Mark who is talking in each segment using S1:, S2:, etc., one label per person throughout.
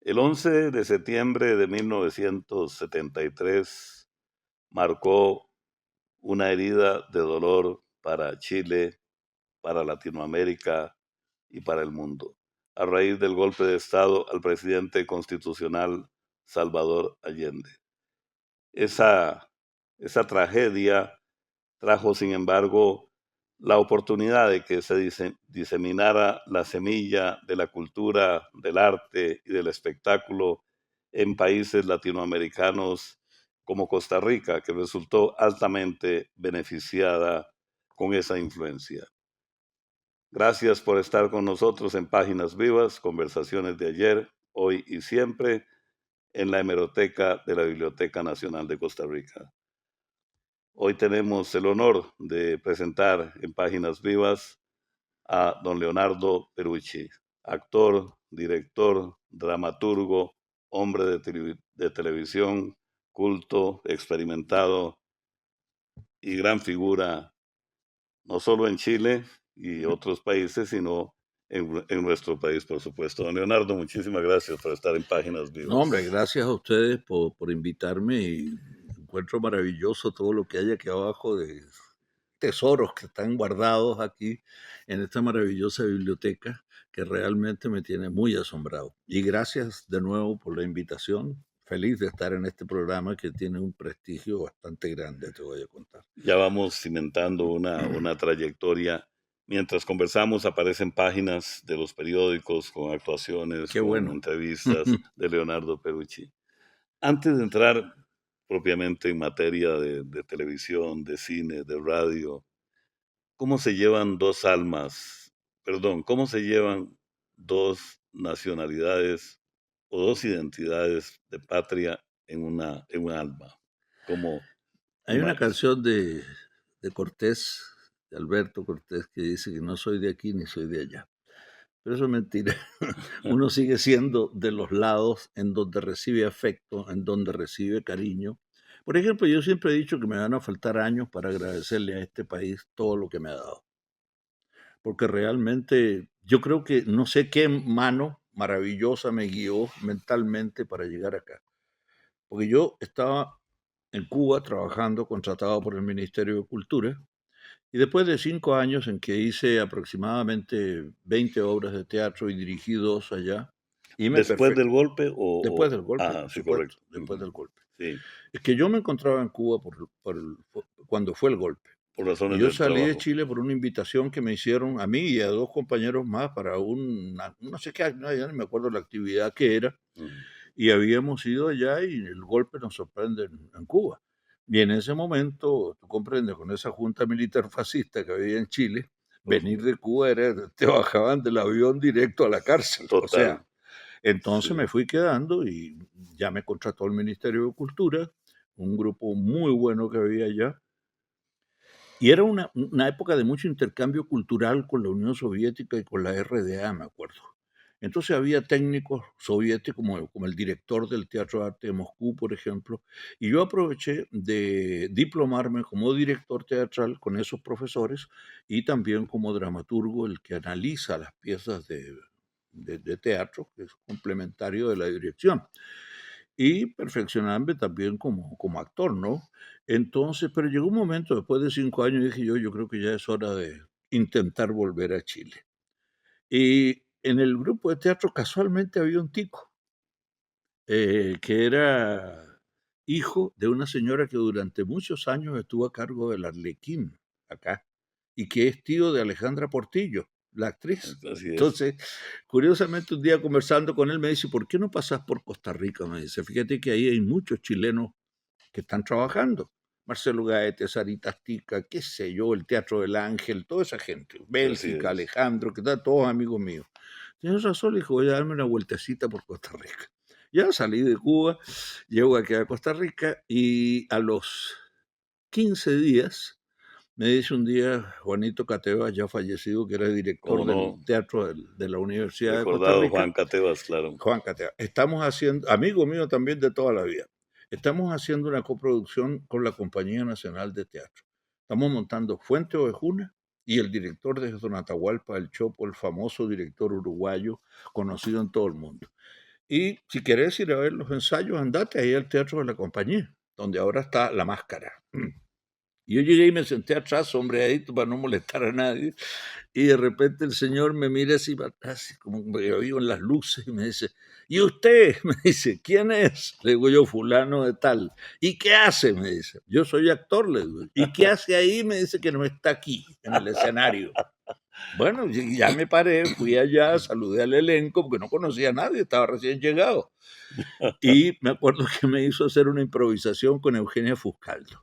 S1: El 11 de septiembre de 1973 marcó una herida de dolor para Chile, para Latinoamérica y para el mundo, a raíz del golpe de Estado al presidente constitucional Salvador Allende. Esa tragedia trajo, sin embargo, la oportunidad de que se diseminara la semilla de la cultura, del arte y del espectáculo en países latinoamericanos como Costa Rica, que resultó altamente beneficiada con esa influencia. Gracias por estar con nosotros en Páginas Vivas, conversaciones de ayer, hoy y siempre, en la hemeroteca de la Biblioteca Nacional de Costa Rica. Hoy tenemos el honor de presentar en Páginas Vivas a don Leonardo Perucci, actor, director, dramaturgo, hombre de televisión, culto, experimentado y gran figura, no solo en Chile y otros países, sino en nuestro país, por supuesto. Don Leonardo, muchísimas gracias por estar en Páginas Vivas.
S2: No, hombre, gracias a ustedes por invitarme y encuentro maravilloso todo lo que hay aquí abajo de tesoros que están guardados aquí en esta maravillosa biblioteca que realmente me tiene muy asombrado. Y gracias de nuevo por la invitación. Feliz de estar en este programa que tiene un prestigio bastante grande, te voy a contar.
S1: Ya vamos cimentando una trayectoria. Mientras conversamos aparecen páginas de los periódicos con actuaciones,
S2: Qué
S1: con
S2: bueno.
S1: entrevistas de Leonardo Perucci. Antes de entrar propiamente en materia de televisión, de cine, de radio, ¿cómo se llevan dos almas? Perdón, ¿cómo se llevan dos nacionalidades o dos identidades de patria en un alma? ¿Cómo
S2: Hay una
S1: es?
S2: canción de Cortés, de Alberto Cortés, que dice que no soy de aquí ni soy de allá. Pero eso es mentira. Uno sigue siendo de los lados en donde recibe afecto, en donde recibe cariño. Por ejemplo, yo siempre he dicho que me van a faltar años para agradecerle a este país todo lo que me ha dado. Porque realmente yo creo que no sé qué mano maravillosa me guió mentalmente para llegar acá. Porque yo estaba en Cuba trabajando, contratado por el Ministerio de Cultura, y después de 5 años en que hice aproximadamente 20 obras de teatro y dirigí 2 allá, y me
S1: ¿Después del golpe
S2: después del golpe,
S1: Ajá,
S2: por
S1: sí,
S2: supuesto,
S1: correcto.
S2: después del golpe.
S1: Sí,
S2: Es que yo me encontraba en Cuba cuando fue el golpe.
S1: por
S2: Y
S1: razones
S2: yo
S1: del
S2: salí de
S1: trabajo.
S2: Chile por una invitación que me hicieron a mí y a 2 compañeros más para no sé qué, no, ya no me acuerdo la actividad que era,
S1: Ujú.
S2: y habíamos ido allá y el golpe nos sorprende en Cuba. Y en ese momento, tú comprendes, con esa junta militar fascista que había en Chile, Venir de Cuba era, te bajaban del avión directo a la cárcel. O
S1: Total.
S2: sea, entonces
S1: Sí.
S2: me fui quedando y ya me contrató el Ministerio de Cultura, un grupo muy bueno que había allá. Y era una época de mucho intercambio cultural con la Unión Soviética y con la RDA, me acuerdo. Entonces había técnicos soviéticos como el director del Teatro de Arte de Moscú, por ejemplo, y yo aproveché de diplomarme como director teatral con esos profesores y también como dramaturgo, el que analiza las piezas de teatro, que es complementario de la dirección y perfeccionarme también como actor, ¿no? Entonces, pero llegó un momento, después de 5 años, dije yo creo que ya es hora de intentar volver a Chile. Y en el grupo de teatro casualmente había un tico, que era hijo de una señora que durante muchos años estuvo a cargo del Arlequín acá, y que es tío de Alejandra Portillo, la actriz.
S1: Así es.
S2: Entonces, curiosamente, un día conversando con él me dice, ¿por qué no pasas por Costa Rica? Me dice, fíjate que ahí hay muchos chilenos que están trabajando. Marcelo Gaete, Sarita Tica, qué sé yo, el Teatro del Ángel, toda esa gente,
S1: Así
S2: Bélgica,
S1: es.
S2: Alejandro, que están todos amigos míos. Tienes razón, le dijo, voy a darme una vueltecita por Costa Rica. Ya salí de Cuba, llego aquí a Costa Rica y a los 15 días me dice un día Juanito Cateva, ya fallecido, que era director
S1: Cómo
S2: del
S1: no,
S2: teatro de la Universidad de Costa
S1: recordado
S2: Rica.
S1: Juan Catevas, claro.
S2: Juan Cateva, estamos haciendo, amigo mío también de toda la vida, estamos haciendo una coproducción con la Compañía Nacional de Teatro. Estamos montando Fuente Ovejuna y el director de Don Atahualpa El Chopo, el famoso director uruguayo conocido en todo el mundo. Y si querés ir a ver los ensayos, andate ahí al Teatro de la Compañía, donde ahora está La Máscara. Y yo llegué y me senté atrás, sombreadito, para no molestar a nadie. Y de repente el señor me mira así, así como me vio en las luces y me dice, ¿y usted? Me dice, ¿quién es? Le digo yo, fulano de tal. ¿Y qué hace? Me dice, yo soy actor, le digo. ¿Y qué hace ahí? Me dice que no está aquí, en el escenario. Bueno, ya me paré, fui allá, saludé al elenco, porque no conocía a nadie, estaba recién llegado. Y me acuerdo que me hizo hacer una improvisación con Eugenia Fuscaldo.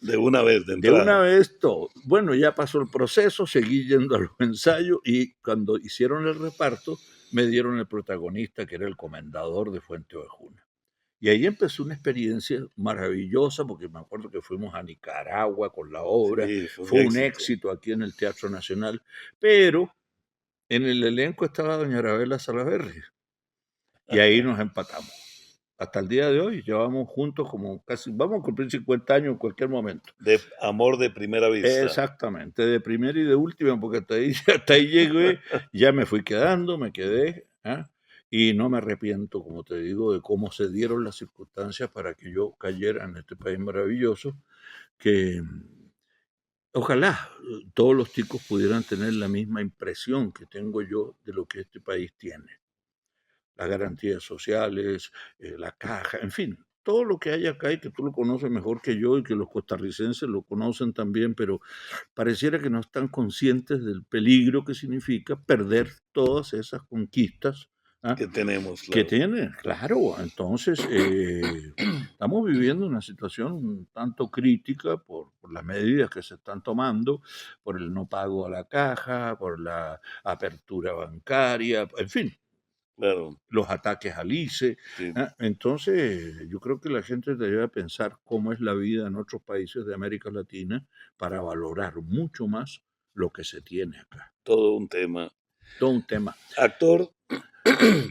S1: De una vez, de
S2: De una
S1: entrada.
S2: vez todo. Bueno, ya pasó el proceso, seguí yendo a los ensayos y cuando hicieron el reparto me dieron el protagonista, que era el comendador de Fuente Ovejuna. Y ahí empezó una experiencia maravillosa, porque me acuerdo que fuimos a Nicaragua con la obra,
S1: Sí, fue un
S2: fue un
S1: éxito.
S2: éxito aquí en el Teatro Nacional, pero en el elenco estaba doña Arabela Salaverry y ahí nos empatamos. Hasta el día de hoy llevamos juntos como casi, vamos a cumplir 50 años en cualquier momento.
S1: De amor de primera vista.
S2: Exactamente, de primera y de última, porque hasta ahí, hasta ahí llegué, ya me fui quedando, me quedé, ¿ah? Y no me arrepiento, como te digo, de cómo se dieron las circunstancias para que yo cayera en este país maravilloso, que ojalá todos los chicos pudieran tener la misma impresión que tengo yo de lo que este país tiene. Las garantías sociales, la caja, en fin, todo lo que hay acá y que tú lo conoces mejor que yo y que los costarricenses lo conocen también, pero pareciera que no están conscientes del peligro que significa perder todas esas conquistas, ¿ah?
S1: Que tenemos,
S2: Que
S1: claro.
S2: tiene, claro. Entonces, estamos viviendo una situación un tanto crítica por las medidas que se están tomando, por el no pago a la caja, por la apertura bancaria, en fin,
S1: Claro,
S2: los ataques al ICE.
S1: sí.
S2: Entonces, yo creo que la gente debe pensar cómo es la vida en otros países de América Latina para valorar mucho más lo que se tiene acá.
S1: Todo un tema.
S2: Todo un tema.
S1: Actor,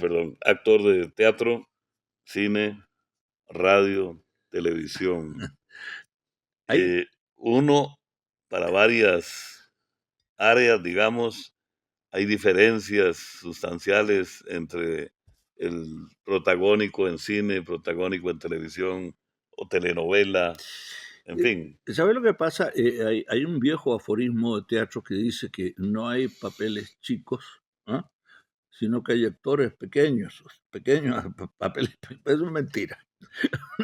S1: perdón, actor de teatro, cine, radio, televisión.
S2: Hay,
S1: Eh, uno, para varias áreas, digamos, hay diferencias sustanciales entre el protagónico en cine, protagónico en televisión o telenovela, en fin.
S2: ¿Sabes lo que pasa? Hay un viejo aforismo de teatro que dice que no hay papeles chicos, ¿ah? Sino que hay actores pequeños, pequeños papeles. Eso es mentira.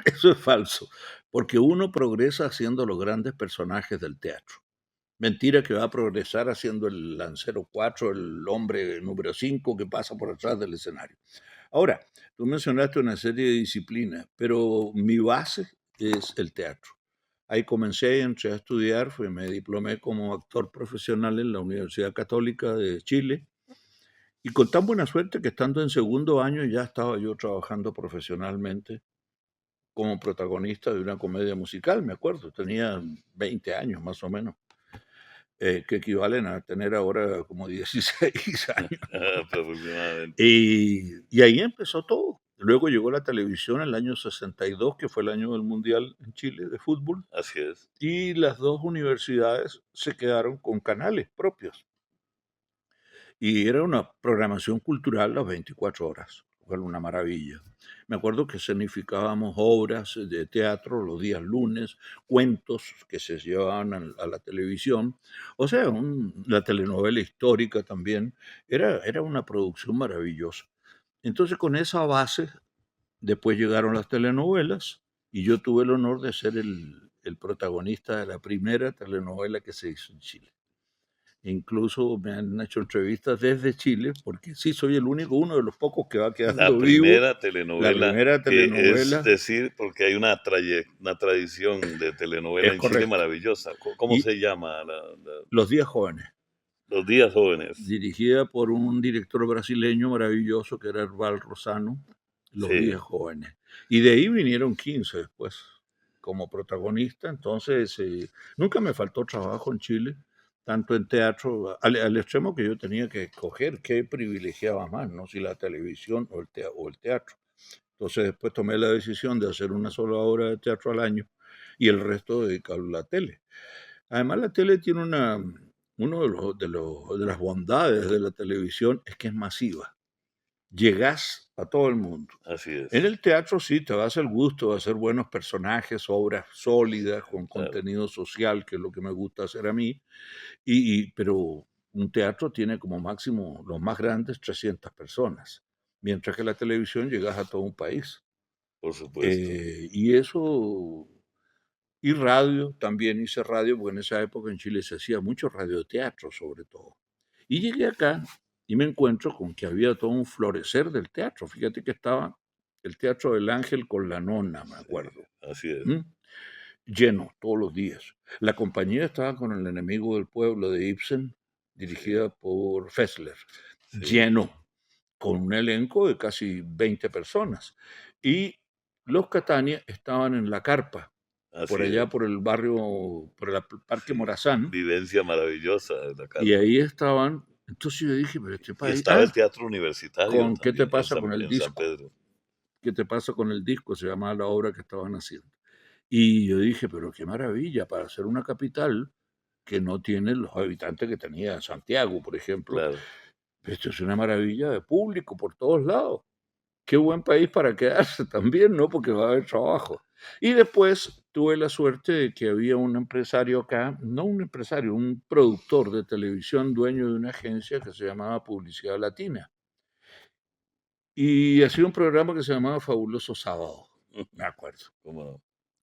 S2: Eso es falso, porque uno progresa haciendo los grandes personajes del teatro. Mentira que va a progresar haciendo el Lancero 4, el hombre número 5 que pasa por atrás del escenario. Ahora, tú mencionaste una serie de disciplinas, pero mi base es el teatro. Ahí comencé, entré a estudiar, me diplomé como actor profesional en la Universidad Católica de Chile. Y con tan buena suerte que estando en segundo año ya estaba yo trabajando profesionalmente como protagonista de una comedia musical, me acuerdo, tenía 20 años más o menos, que equivalen a tener ahora como 16 años.
S1: Aproximadamente.
S2: Y ahí empezó todo. Luego llegó la televisión en el año 62, que fue el año del Mundial en Chile de fútbol,
S1: Así es.
S2: y las dos universidades se quedaron con canales propios. Y era una programación cultural las 24 horas, fue una maravilla. Me acuerdo que significábamos obras de teatro los días lunes, cuentos que se llevaban a la televisión, o sea, la telenovela histórica también, era una producción maravillosa. Entonces, con esa base, después llegaron las telenovelas y yo tuve el honor de ser el protagonista de la primera telenovela que se hizo en Chile. Incluso me han hecho entrevistas desde Chile, porque sí soy el único, uno de los pocos que va
S1: La
S2: quedando vivo.
S1: primera
S2: La
S1: telenovela,
S2: primera
S1: que es
S2: telenovela
S1: decir, porque hay una tradición de telenovela
S2: es
S1: en Chile
S2: correcto.
S1: maravillosa. ¿Cómo
S2: Y
S1: se llama?
S2: Los días jóvenes,
S1: Los días jóvenes.
S2: dirigida por un director brasileño maravilloso que era Herval Rosano, Los
S1: Sí.
S2: días jóvenes. Y de ahí vinieron 15 después como protagonista. Entonces, nunca me faltó trabajo en Chile, tanto en teatro, al extremo que yo tenía que escoger qué privilegiaba más, ¿no? Si la televisión o el teatro. Entonces después tomé la decisión de hacer una sola obra de teatro al año y el resto dedicarlo a la tele. Además, la tele tiene uno de las bondades de la televisión es que es masiva. Llegás a todo el mundo.
S1: Así es.
S2: En el teatro sí, te das el gusto de hacer buenos personajes, obras sólidas, con contenido social, que es lo que me gusta hacer a mí, pero un teatro tiene como máximo, los más grandes, 300 personas, mientras que la televisión llegas a todo un país.
S1: Por supuesto.
S2: Y eso, y radio, también hice radio, porque en esa época en Chile se hacía mucho radioteatro sobre todo. Y llegué acá y me encuentro con que había todo un florecer del teatro. Fíjate que estaba el Teatro del Ángel con la Nona, me acuerdo.
S1: Así es.
S2: Lleno todos los días. La compañía estaba con El enemigo del pueblo de Ibsen, dirigida por Fessler.
S1: Sí.
S2: Lleno, con un elenco de casi 20 personas. Y los Catania estaban en la carpa,
S1: Así
S2: por allá
S1: es.
S2: por el barrio, por el Parque Morazán.
S1: Vivencia maravillosa de la carpa.
S2: Y ahí estaban. Entonces yo dije, pero este
S1: Y
S2: país.
S1: estaba el teatro universitario.
S2: ¿Con qué te
S1: también,
S2: pasa
S1: en
S2: con el
S1: San
S2: disco?
S1: Pedro.
S2: ¿Qué te pasa con el disco? Se llamaba la obra que estaban haciendo. Y yo dije, pero qué maravilla, para ser una capital que no tiene los habitantes que tenía Santiago, por ejemplo.
S1: Claro.
S2: Esto es una maravilla de público por todos lados. Qué buen país para quedarse también, ¿no? Porque va a haber trabajo. Y después tuve la suerte de que había un empresario acá, no un empresario, un productor de televisión, dueño de una agencia que se llamaba Publicidad Latina. Y hacía un programa que se llamaba Fabuloso Sábado, me acuerdo.
S1: Como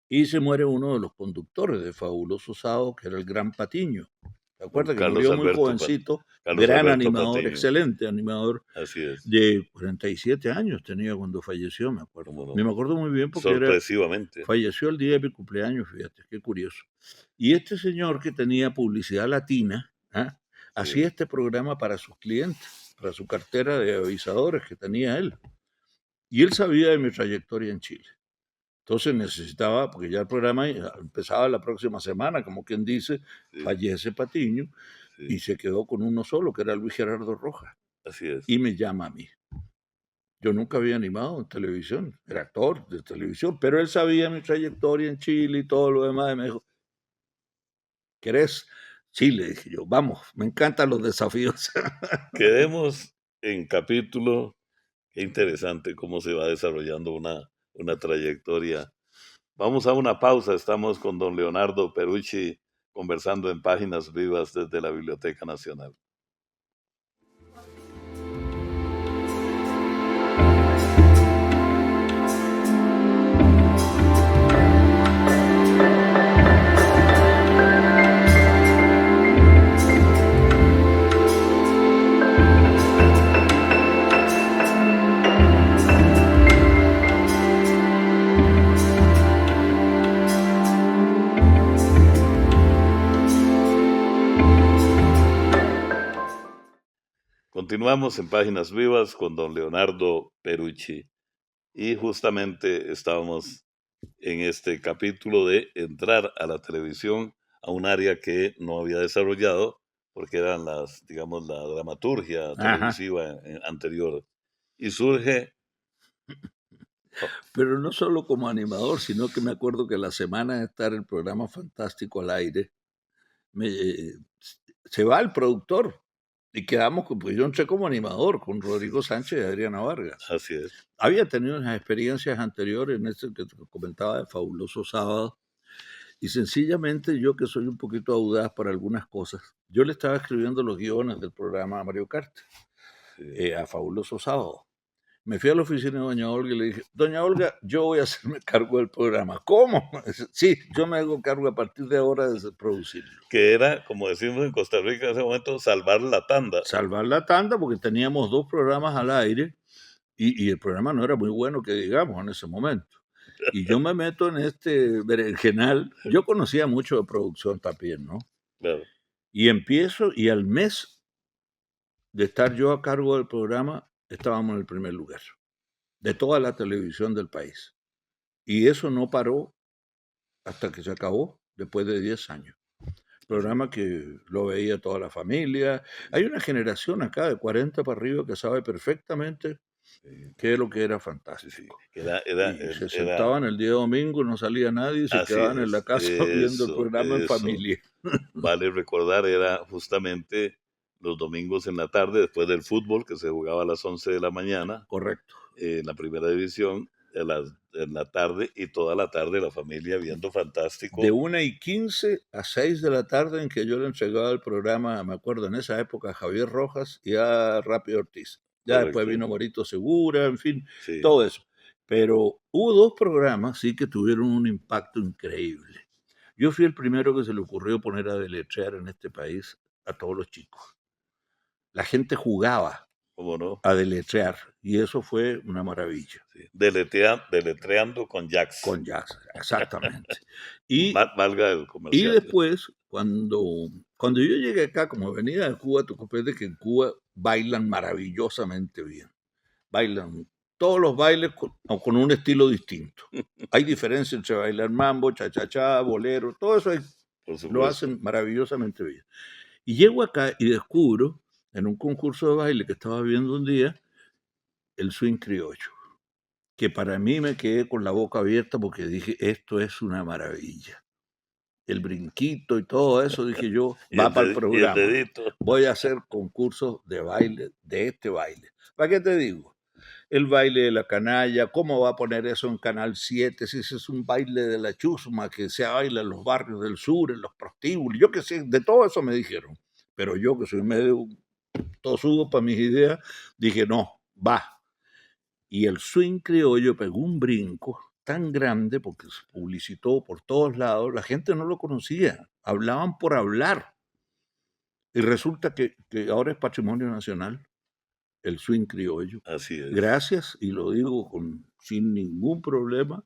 S2: Y se muere uno de los conductores de Fabuloso Sábado, que era el Gran Patiño. ¿Te acuerdas? Que
S1: Carlos
S2: murió muy
S1: Alberto
S2: jovencito,
S1: Carlos
S2: gran
S1: Alberto
S2: animador,
S1: Patiño.
S2: excelente animador,
S1: Así es.
S2: de 47 años tenía cuando falleció, me acuerdo.
S1: Cómo no.
S2: Me acuerdo muy bien porque
S1: Sorpresivamente.
S2: falleció el día de mi cumpleaños, fíjate, qué curioso. Y este señor que tenía Publicidad Latina, hacía este programa para sus clientes, para su cartera de avisadores que tenía él. Y él sabía de mi trayectoria en Chile. Entonces necesitaba, porque ya el programa empezaba la próxima semana, como quien dice, fallece Patiño, y se quedó con uno solo, que era Luis Gerardo Rojas.
S1: Así es.
S2: Y me llama a mí. Yo nunca había animado en televisión, era actor de televisión, pero él sabía mi trayectoria en Chile y todo lo demás, y me dijo, ¿querés Chile? Dije yo, vamos, me encantan los desafíos.
S1: Quedemos en capítulo. Qué interesante cómo se va desarrollando una trayectoria. Vamos a una pausa. Estamos con don Leonardo Perucci conversando en Páginas Vivas desde la Biblioteca Nacional. Continuamos en Páginas Vivas con don Leonardo Perucci y justamente estábamos en este capítulo de entrar a la televisión a un área que no había desarrollado porque eran digamos, la dramaturgia
S2: Ajá.
S1: televisiva anterior. Y surge,
S2: Pero no solo como animador, sino que me acuerdo que la semana de estar el programa Fantástico al aire, se va el productor y quedamos, pues yo entré como animador con Rodrigo Sánchez y Adriana Vargas.
S1: así es,
S2: Había tenido unas experiencias anteriores en este que te comentaba de Fabuloso Sábado, y sencillamente yo, que soy un poquito audaz para algunas cosas, yo le estaba escribiendo los guiones del programa a Mario Kart,
S1: sí.
S2: a Fabuloso Sábado. Me fui a la oficina de doña Olga y le dije, doña Olga, yo voy a hacerme cargo del programa. ¿Cómo? Sí, yo me hago cargo a partir de ahora de producirlo.
S1: Que era, como decimos en Costa Rica en ese momento, salvar la tanda.
S2: Salvar la tanda, porque teníamos 2 programas al aire y el programa no era muy bueno, que digamos, en ese momento. Y yo me meto en este berenjenal. Yo conocía mucho de producción también, ¿no?
S1: Claro,
S2: Y empiezo, y al mes de estar yo a cargo del programa, estábamos en el primer lugar de toda la televisión del país. Y eso no paró hasta que se acabó, después de 10 años. Programa que lo veía toda la familia. Hay una generación acá de 40 para arriba que sabe perfectamente qué es lo que era
S1: sí,
S2: Fantástico.
S1: que
S2: Y se sentaban el día domingo, no salía nadie y se
S1: así
S2: quedaban en la
S1: es,
S2: casa viendo el programa en
S1: eso.
S2: familia.
S1: Vale recordar, era justamente los domingos en la tarde, después del fútbol, que se jugaba a las 11 de la mañana,
S2: Correcto.
S1: en la primera división, en la tarde, y toda la tarde la familia viendo
S2: De
S1: Fantástico.
S2: 1:15 a 6 de la tarde en que yo le entregaba el programa, me acuerdo en esa época, a Javier Rojas y a Rápido Ortiz. Ya después
S1: Correcto,
S2: vino Morito Segura, en fin,
S1: sí,
S2: todo eso. Pero hubo 2 programas, sí, que tuvieron un impacto increíble. Yo fui el primero que se le ocurrió poner a deletrear en este país a todos los chicos. La gente jugaba
S1: cómo no,
S2: a deletrear y eso fue una maravilla.
S1: sí. Deletreando con Jax,
S2: Con jazz, exactamente. Y
S1: valga el
S2: Y
S1: comercial.
S2: después, cuando yo llegué acá, como venía de Cuba, tú comprendes que en Cuba bailan maravillosamente bien. Bailan todos los bailes con un estilo distinto. Hay diferencia entre bailar mambo, cha-cha-cha, bolero, todo eso
S1: Por
S2: lo
S1: supuesto,
S2: hacen maravillosamente bien. Y llego acá y descubro, en un concurso de baile que estaba viendo un día, el swing criollo, que para mí me quedé con la boca abierta porque dije, esto es una maravilla. El brinquito y todo eso, dije yo, va para el
S1: y el
S2: programa.
S1: dedito,
S2: Voy a hacer concursos de baile, de este baile. ¿Para qué te digo? El baile de la canalla, ¿cómo va a poner eso en Canal 7 si ese es un baile de la chusma que se baila en los barrios del sur, en los prostíbulos? Yo qué sé, de todo eso me dijeron. Pero yo, que soy medio tosudo para mis ideas, dije, no, va. Y el swing criollo pegó un brinco tan grande porque se publicitó por todos lados, la gente no lo conocía, hablaban por hablar. Y resulta que ahora es patrimonio nacional el swing criollo.
S1: así es.
S2: Gracias, y lo digo sin ningún problema,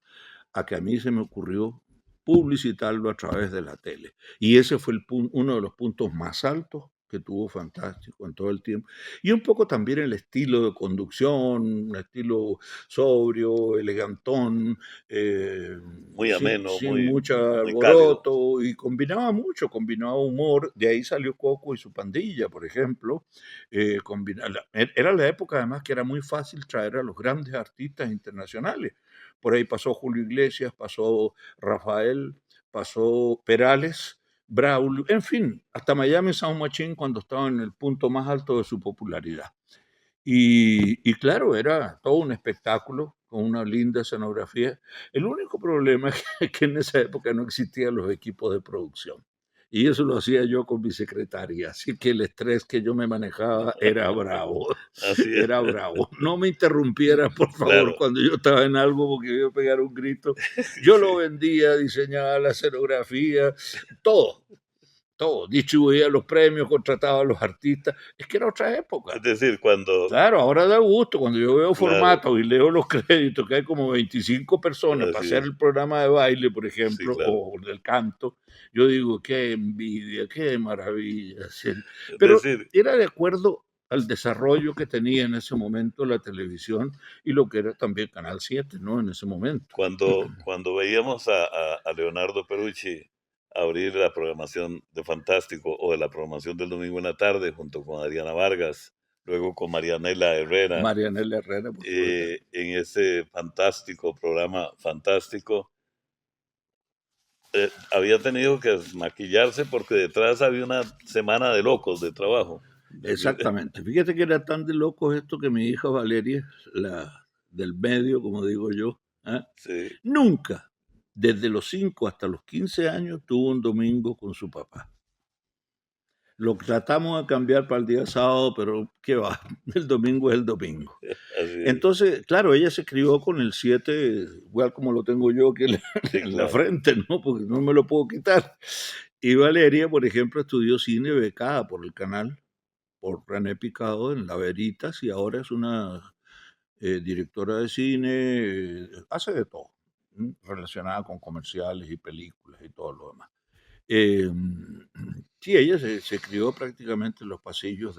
S2: a que a mí se me ocurrió publicitarlo a través de la tele. Y ese fue uno de los puntos más altos que tuvo Fantástico en todo el tiempo. Y un poco también el estilo de conducción, un estilo sobrio, elegantón,
S1: Muy ameno,
S2: sin mucho
S1: muy cálido.
S2: alboroto, y combinaba mucho, combinaba humor. De ahí salió Coco y su pandilla, por ejemplo. Era la época además que era muy fácil traer a los grandes artistas internacionales. Por ahí pasó Julio Iglesias, pasó Rafael, pasó Perales, Braulio, en fin, hasta Miami Sound Machine cuando estaba en el punto más alto de su popularidad. Y claro, era todo un espectáculo con una linda escenografía. El único problema es que en esa época no existían los equipos de producción. Y eso lo hacía yo con mi secretaria. Así que el estrés que yo me manejaba era bravo.
S1: Así es,
S2: Era bravo. No me interrumpiera, por favor,
S1: claro.
S2: cuando yo estaba en algo porque iba a pegar un grito. Yo lo
S1: Sí.
S2: vendía, diseñaba la escenografía, todo, todo. Distribuía los premios, contrataba a los artistas. Es que era otra época.
S1: Es decir, cuando,
S2: Claro, ahora da gusto cuando yo veo
S1: claro,
S2: formatos y leo los créditos, que hay como 25 personas para
S1: así
S2: hacer
S1: es,
S2: el programa de baile, por
S1: sí,
S2: ejemplo,
S1: claro.
S2: o del canto. Yo digo, qué envidia, qué maravilla. Sí.
S1: Es
S2: Pero
S1: decir,
S2: era de acuerdo al desarrollo que tenía en ese momento la televisión y lo que era también Canal 7, ¿no? En ese momento.
S1: Cuando veíamos a Leonardo Perucci abrir la programación de Fantástico o de la programación del domingo en la tarde junto con Adriana Vargas, luego con Marianela Herrera,
S2: Marianela Herrera, por supuesto.
S1: en ese fantástico programa Fantástico, había tenido que maquillarse porque detrás había una semana de locos de trabajo.
S2: Exactamente. Fíjate que era tan de locos esto que mi hija Valeria, la del medio, como digo yo, ¿ah?
S1: Sí,
S2: Nunca, desde los 5 hasta los 15 años, tuvo un domingo con su papá. Lo tratamos de cambiar para el día sábado, pero qué va, el domingo es el domingo.
S1: así es.
S2: Entonces, claro, ella se crió con el 7, igual como lo tengo yo aquí
S1: Sí,
S2: en la
S1: claro.
S2: frente, ¿no? Porque no me lo puedo quitar. Y Valeria, por ejemplo, estudió cine becada por el canal, por René Picado en La Veritas, y ahora es una directora de cine, hace de todo, relacionada con comerciales y películas y todo lo demás. Eh, sí, ella se crió prácticamente en los pasillos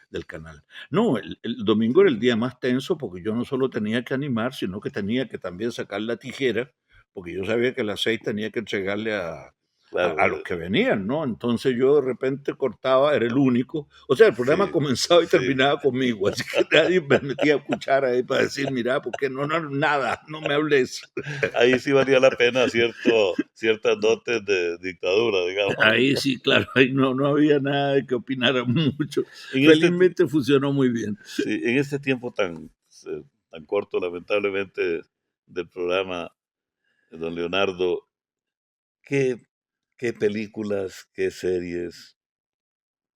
S2: del canal. No, el domingo era el día más tenso porque yo no solo tenía que animar, sino que tenía que también sacar la tijera, porque yo sabía que a las 6 tenía que entregarle a los
S1: Claro,
S2: que venían, ¿no? Entonces yo de repente cortaba, era el único. O sea, el programa
S1: sí,
S2: comenzaba y
S1: sí.
S2: terminaba conmigo, así que nadie me metía a cuchara ahí para decir, mira, porque no, nada, no me hables.
S1: Ahí sí valía la pena ciertas dotes de dictadura, digamos.
S2: Ahí sí, claro, ahí no había nada de que opinara mucho.
S1: En este, ti-
S2: Felizmente funcionó muy bien.
S1: sí, en este tiempo tan corto, lamentablemente, del programa, don Leonardo, ¿qué, qué películas, qué series,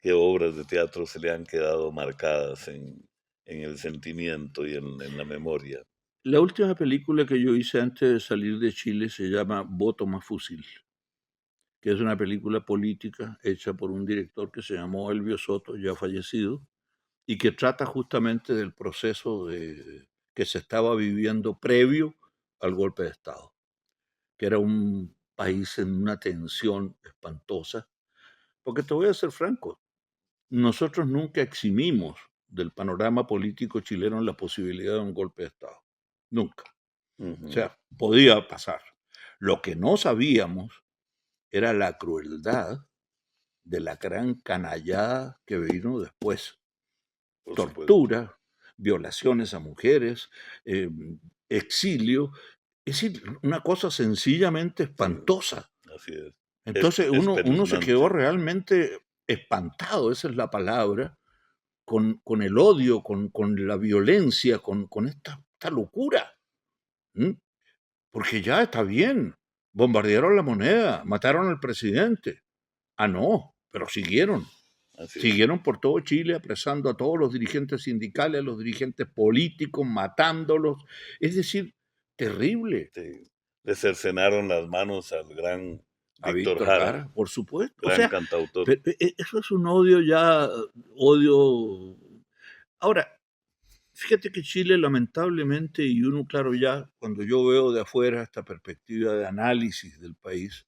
S1: qué obras de teatro se le han quedado marcadas en el sentimiento y en la memoria?
S2: La última película que yo hice antes de salir de Chile se llama Voto más Fusil, que es una película política hecha por un director que se llamó Elvio Soto, ya fallecido, y que trata justamente del proceso que se estaba viviendo previo al golpe de Estado, que era un país en una tensión espantosa. Porque te voy a ser franco, nosotros nunca eximimos del panorama político chileno la posibilidad de un golpe de Estado. Nunca. O
S1: Ujú,
S2: sea, podía pasar. Lo que no sabíamos era la crueldad de la gran canallada que vino después.
S1: por supuesto,
S2: Tortura, violaciones a mujeres, eh, exilio. Es decir, una cosa sencillamente
S1: sí,
S2: espantosa.
S1: así es.
S2: Entonces uno se quedó
S1: Espeluznante.
S2: realmente espantado, esa es la palabra, con el odio, con la violencia, con esta locura. ¿M? Porque ya está bien, bombardearon la moneda, mataron al presidente. Ah, no, pero siguieron.
S1: Así es.
S2: Siguieron por todo Chile apresando a todos los dirigentes sindicales, a los dirigentes políticos, matándolos. Es decir, terrible.
S1: Le cercenaron las manos al gran
S2: A
S1: Víctor
S2: Víctor
S1: Jara,
S2: Jara, por supuesto. O
S1: gran
S2: sea,
S1: cantautor.
S2: eso es un odio ya, odio. Ahora, fíjate que Chile lamentablemente, y uno claro ya, cuando yo veo de afuera esta perspectiva de análisis del país,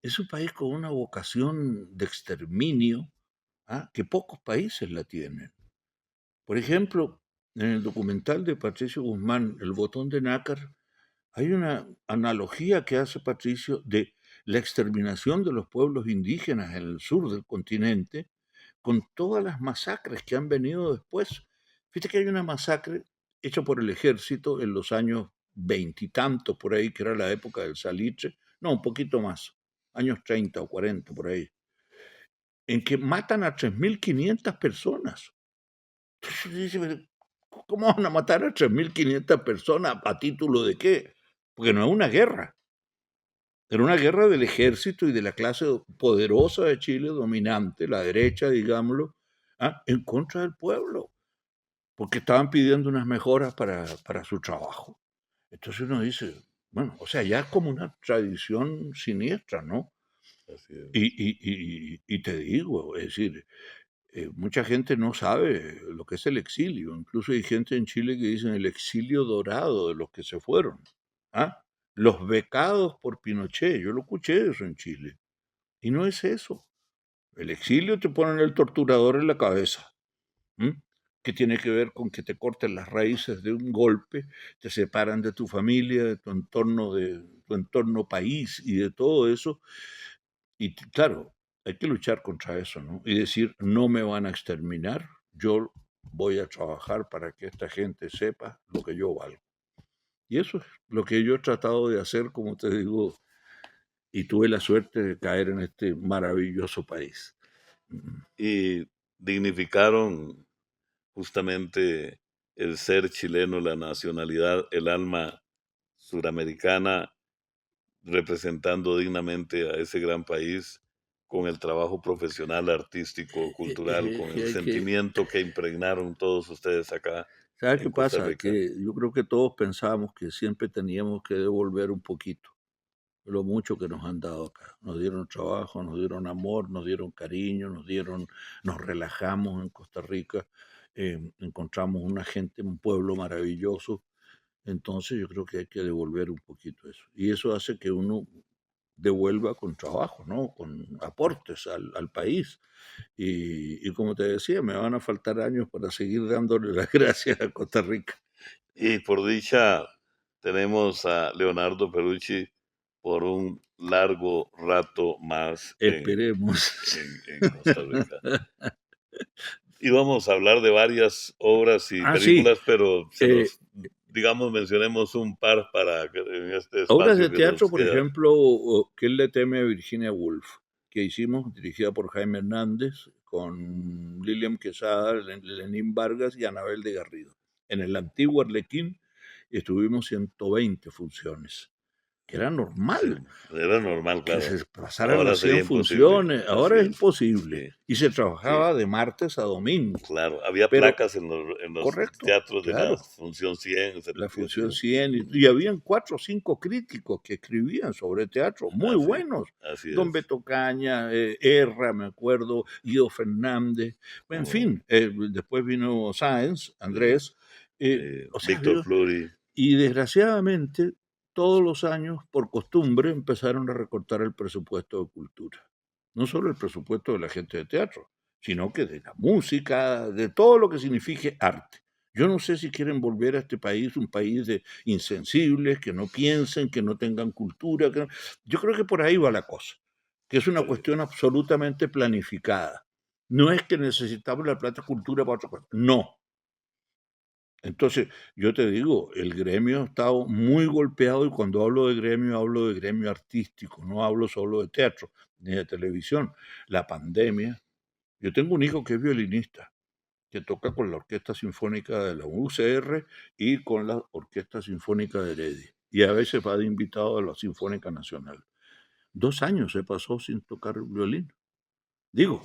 S2: es un país con una vocación de exterminio, que pocos países la tienen. Por ejemplo, en el documental de Patricio Guzmán, El botón de nácar, hay una analogía que hace Patricio de la exterminación de los pueblos indígenas en el sur del continente con todas las masacres que han venido después. Fíjate que hay una masacre hecha por el ejército en los años veintitantos por ahí, que era la época del salitre, no, un poquito más, años 30 o 40 por ahí, en que matan a 3.500 personas. Entonces dice, "Pero, ¿cómo van a matar a 3.500 personas? ¿A título de qué? Porque no es una guerra. Era una guerra del ejército y de la clase poderosa de Chile, dominante, la derecha, digámoslo, en contra del pueblo, porque estaban pidiendo unas mejoras para su trabajo. Entonces uno dice, bueno, o sea, ya es como una tradición siniestra, ¿no?
S1: Así es.
S2: Y te digo, es decir, mucha gente no sabe lo que es el exilio. Incluso hay gente en Chile que dicen el exilio dorado de los que se fueron. ¿Ah? Los becados por Pinochet. Yo lo escuché eso en Chile. Y no es eso. El exilio te ponen el torturador en la cabeza. que tiene que ver con que te corten las raíces de un golpe, te separan de tu familia, de tu entorno país y de todo eso. Y claro, hay que luchar contra eso, ¿no? Y decir, no me van a exterminar, yo voy a trabajar para que esta gente sepa lo que yo valgo. Y eso es lo que yo he tratado de hacer, como te digo, y tuve la suerte de caer en este maravilloso país.
S1: Y dignificaron justamente el ser chileno, la nacionalidad, el alma suramericana, representando dignamente a ese gran país con el trabajo profesional, artístico, cultural, con el sentimiento que impregnaron todos ustedes acá
S2: ¿Sabes qué
S1: en Costa
S2: pasa?
S1: Rica.
S2: Que yo creo que todos pensábamos que siempre teníamos que devolver un poquito lo mucho que nos han dado acá. Nos dieron trabajo, nos dieron amor, nos dieron cariño, nos relajamos en Costa Rica, encontramos una gente, un pueblo maravilloso. Entonces yo creo que hay que devolver un poquito eso. Y eso hace que uno devuelva con trabajo, ¿no? Con aportes al país. Y como te decía, me van a faltar años para seguir dándole las gracias a Costa Rica.
S1: Y por dicha, tenemos a Leonardo Perucci por un largo rato más
S2: Esperemos.
S1: en Costa Rica. Y vamos a hablar de varias obras y películas,
S2: Sí.
S1: pero digamos, mencionemos un par para que en este espacio.
S2: Obras de teatro, por ejemplo, ¿Quién le teme a Virginia Woolf? Que hicimos, dirigida por Jaime Hernández, con Lilian Quesada, Lenín Vargas y Anabel de Garrido. En el antiguo Arlequín estuvimos 120 funciones, que era normal.
S1: Sí, era normal, claro.
S2: Que se pasaran las 100 funciones. Ahora es imposible. Sí. Y se trabajaba de martes a domingo.
S1: Claro, había placas en los
S2: correcto,
S1: teatros de la función 100.
S2: La función 100. Y habían 4 o 5 críticos que escribían sobre teatro, muy buenos. Don Beto Caña, Erra, me acuerdo, Guido Fernández. En fin, después vino Sáenz, Andrés.
S1: Víctor Fleury.
S2: Y desgraciadamente, todos los años, por costumbre, empezaron a recortar el presupuesto de cultura. No solo el presupuesto de la gente de teatro, sino que de la música, de todo lo que signifique arte. Yo no sé si quieren volver a este país un país de insensibles, que no piensen, que no tengan cultura. Yo creo que por ahí va la cosa, que es una cuestión absolutamente planificada. No es que necesitamos la plata cultura para otra cosa, no. Entonces, yo te digo, el gremio ha estado muy golpeado y cuando hablo de gremio artístico, no hablo solo de teatro ni de televisión. La pandemia. Yo tengo un hijo que es violinista, que toca con la Orquesta Sinfónica de la UCR y con la Orquesta Sinfónica de Heredia. Y a veces va de invitado a la Sinfónica Nacional. 2 años se pasó sin tocar violín. Digo,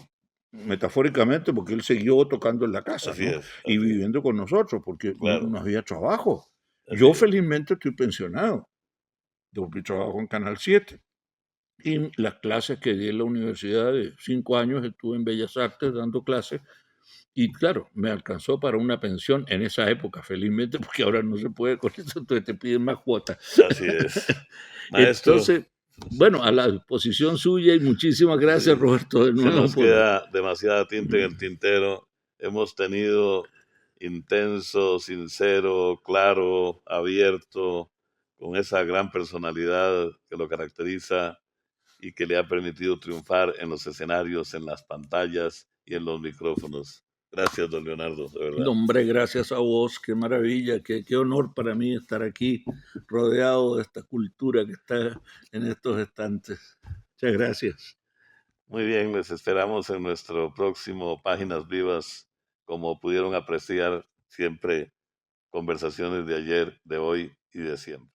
S2: metafóricamente, porque él siguió tocando en la casa, ¿no? Y viviendo con nosotros, porque no había trabajo. Yo felizmente estoy pensionado, porque trabajo en Canal 7. Y las clases que di en la universidad de 5 años estuve en Bellas Artes dando clases. Y claro, me alcanzó para una pensión en esa época, felizmente, porque ahora no se puede con eso, entonces te piden más cuotas.
S1: Así es. Maestro.
S2: Entonces, bueno, a la disposición suya y muchísimas gracias, Roberto. De nuevo,
S1: se nos queda demasiada tinta en el tintero. Hemos tenido intenso, sincero, claro, abierto, con esa gran personalidad que lo caracteriza y que le ha permitido triunfar en los escenarios, en las pantallas y en los micrófonos. Gracias, don Leonardo, de verdad.
S2: Hombre, gracias a vos, qué maravilla, qué honor para mí estar aquí rodeado de esta cultura que está en estos estantes. Muchas gracias.
S1: Muy bien, les esperamos en nuestro próximo Páginas Vivas. Como pudieron apreciar, siempre conversaciones de ayer, de hoy y de siempre.